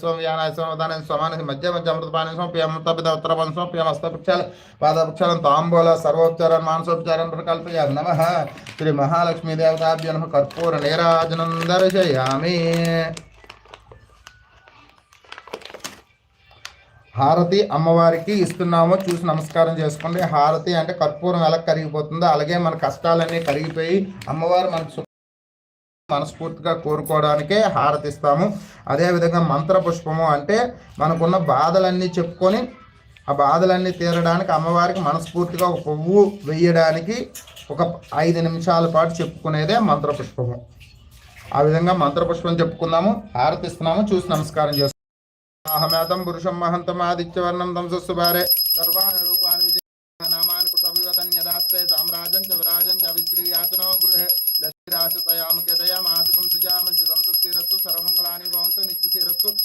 స్వామియానాయ స్వామదానాయ స్వామాని మధ్య మధ్య అమృతపాని స్వామపిత ఉత్తరపం స్వామ్యం హస్తపుక్షాలు పాదపుక్షాలను తాంబూల సర్వోపచారాన్ని మానసోపచారాన్ని ప్రకల్పయామి నమః శ్రీ మహాలక్ష్మీ దేవతాభ్యో నమః కర్పూర నీరాజనం దర్శయామి. హారతి అమ్మవారికి ఇస్తున్నాము, చూసి నమస్కారం చేసుకోండి. హారతి అంటే కర్పూరం ఎలా కరిగిపోతుందో అలాగే మన కష్టాలన్నీ కరిగిపోయి అమ్మవారు మనకు మనస్ఫూర్తిగా కోరుకోవడానికే హారతిస్తాము. అదేవిధంగా మంత్రపుష్పము అంటే మనకున్న బాధలన్నీ చెప్పుకొని ఆ బాధలన్నీ తీరడానికి అమ్మవారికి మనస్ఫూర్తిగా ఒక పువ్వు వేయడానికి ఒక 5 నిమిషాల పాటు చెప్పుకునేదే మంత్రపుష్పము. ఆ విధంగా మంత్రపుష్పం చెప్పుకుందాము, హారతిస్తున్నాము, చూసి నమస్కారం చేస్తాము. అహమేతం పురుషం మహంతం ఆదిత్యవర్ణం తంసస్సు భారే సర్వా